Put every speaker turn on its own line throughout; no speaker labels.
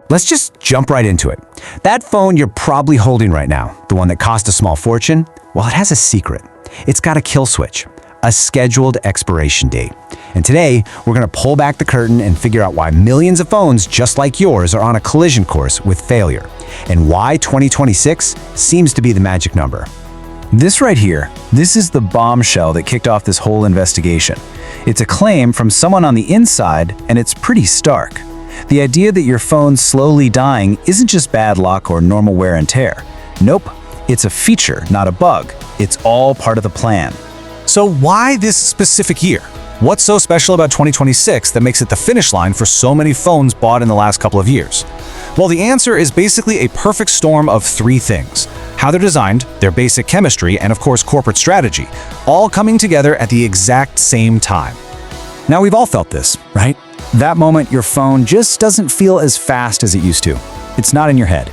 Let's just jump right into it. That phone you're probably holding right now, the one that cost a small fortune, well, it has a secret. It's got a kill switch, a scheduled expiration date. And today, we're going to pull back the curtain and figure out why millions of phones just like yours are on a collision course with failure, and why 2026 seems to be the magic number.
This right here, this is the bombshell that kicked off this whole investigation. It's a claim from someone on the inside, and it's pretty stark. The idea that your phone's slowly dying isn't just bad luck or normal wear and tear. Nope, it's a feature, not a bug. It's all part of the plan.
So why this specific year? What's so special about 2026 that makes it the finish line for so many phones bought in the last couple of years? Well, the answer is basically a perfect storm of three things: how they're designed, their basic chemistry, and of course corporate strategy, all coming together at the exact same time. Now, we've all felt this, right?
That moment your phone just doesn't feel as fast as it used to. It's not in your head.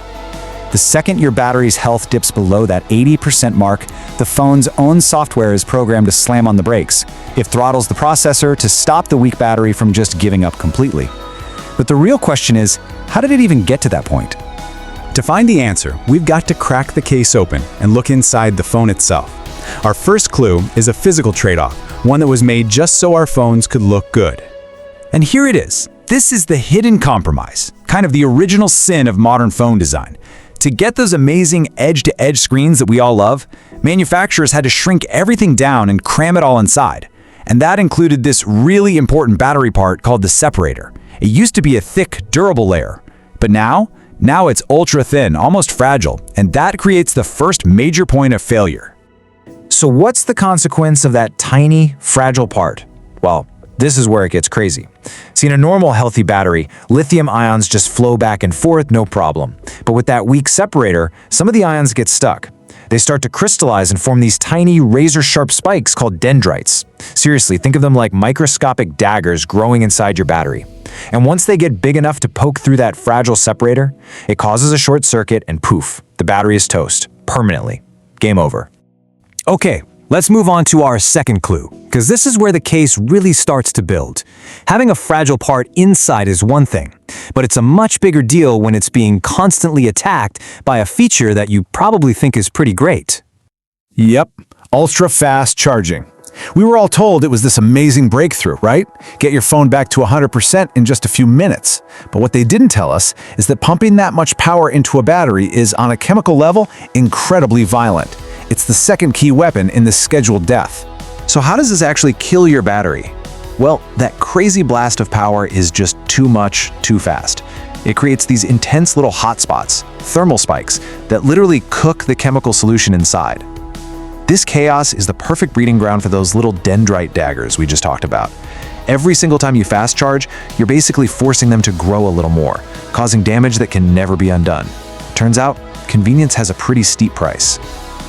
The second your battery's health dips below that 80% mark, the phone's own software is programmed to slam on the brakes. It throttles the processor to stop the weak battery from just giving up completely. But the real question is, how did it even get to that point?
To find the answer, we've got to crack the case open and look inside the phone itself. Our first clue is a physical trade-off, one that was made just so our phones could look good.
And here it is. This is the hidden compromise, kind of the original sin of modern phone design. To get those amazing edge-to-edge screens that we all love, manufacturers had to shrink everything down and cram it all inside. And that included this really important battery part called the separator. It used to be a thick, durable layer. But now it's ultra-thin, almost fragile, and that creates the first major point of failure. So what's the consequence of that tiny, fragile part? Well, this is where it gets crazy. See, in a normal, healthy battery, lithium ions just flow back and forth, no problem. But with that weak separator, some of the ions get stuck. They start to crystallize and form these tiny, razor-sharp spikes called dendrites. Seriously, think of them like microscopic daggers growing inside your battery. And once they get big enough to poke through that fragile separator, it causes a short circuit and poof, the battery is toast, permanently. Game over.
Okay, let's move on to our second clue, because this is where the case really starts to build. Having a fragile part inside is one thing, but it's a much bigger deal when it's being constantly attacked by a feature that you probably think is pretty great.
Yep, ultra-fast charging. We were all told it was this amazing breakthrough, right? Get your phone back to 100% in just a few minutes. But what they didn't tell us is that pumping that much power into a battery is, on a chemical level, incredibly violent. It's the second key weapon in this scheduled death.
So how does this actually kill your battery? Well, that crazy blast of power is just too much, too fast. It creates these intense little hotspots, thermal spikes, that literally cook the chemical solution inside. This chaos is the perfect breeding ground for those little dendrite daggers we just talked about. Every single time you fast charge, you're basically forcing them to grow a little more, causing damage that can never be undone. Turns out, convenience has a pretty steep price.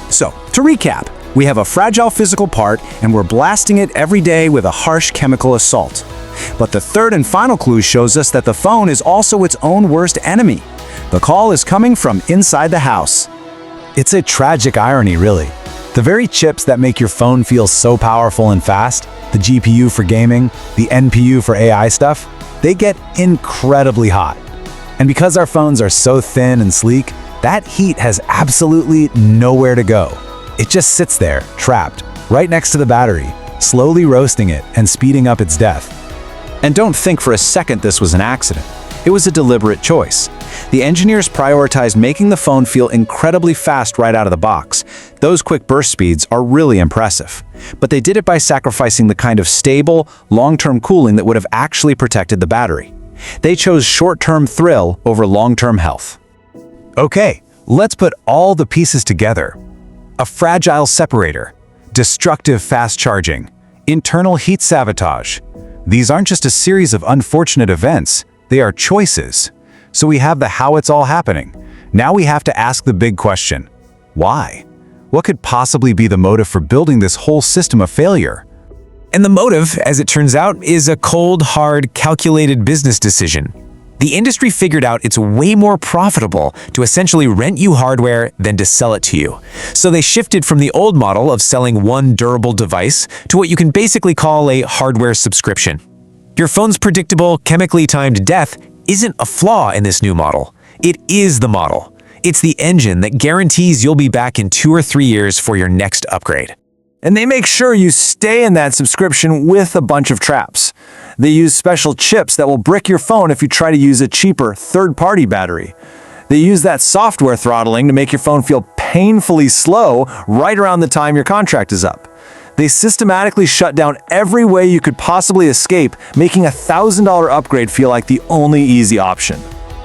So, to recap, we have a fragile physical part and we're blasting it every day with a harsh chemical assault. But the third and final clue shows us that the phone is also its own worst enemy. The call is coming from inside the house.
It's a tragic irony, really. The very chips that make your phone feel so powerful and fast, the GPU for gaming, the NPU for AI stuff, they get incredibly hot. And because our phones are so thin and sleek, that heat has absolutely nowhere to go. It just sits there, trapped, right next to the battery, slowly roasting it and speeding up its death.
And don't think for a second this was an accident. It was a deliberate choice. The engineers prioritized making the phone feel incredibly fast right out of the box. Those quick burst speeds are really impressive. But they did it by sacrificing the kind of stable, long-term cooling that would have actually protected the battery. They chose short-term thrill over long-term health.
Okay, let's put all the pieces together. A fragile separator, destructive fast charging, internal heat sabotage. These aren't just a series of unfortunate events, they are choices. So we have the how it's all happening. Now we have to ask the big question: why? What could possibly be the motive for building this whole system of failure?
And the motive, as it turns out, is a cold, hard, calculated business decision. The industry figured out it's way more profitable to essentially rent you hardware than to sell it to you. So they shifted from the old model of selling one durable device to what you can basically call a hardware subscription. Your phone's predictable, chemically timed death
isn't a flaw in this new model. It is the model. It's the engine that guarantees you'll be back in 2 or 3 years for your next upgrade.
And they make sure you stay in that subscription with a bunch of traps. They use special chips that will brick your phone if you try to use a cheaper third-party battery. They use that software throttling to make your phone feel painfully slow right around the time your contract is up. They systematically shut down every way you could possibly escape, making a $1,000 upgrade feel like the only easy option.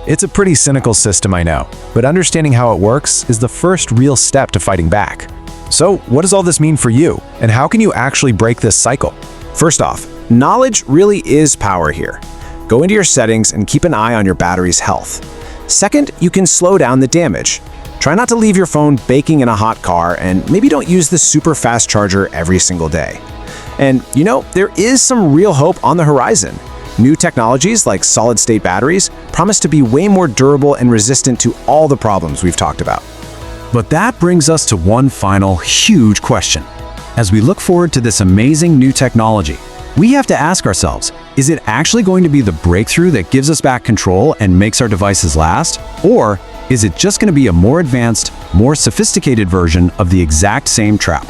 It's a pretty cynical system, I know, but understanding how it works is the first real step to fighting back. So, what does all this mean for you, and how can you actually break this cycle? First off, knowledge really is power here. Go into your settings and keep an eye on your battery's health. Second, you can slow down the damage. Try not to leave your phone baking in a hot car, and maybe don't use the super fast charger every single day. And you know, there is some real hope on the horizon. New technologies like solid-state batteries promise to be way more durable and resistant to all the problems we've talked about. But that brings us to one final huge question. As we look forward to this amazing new technology, we have to ask ourselves, is it actually going to be the breakthrough that gives us back control and makes our devices last? Or is it just going to be a more advanced, more sophisticated version of the exact same trap?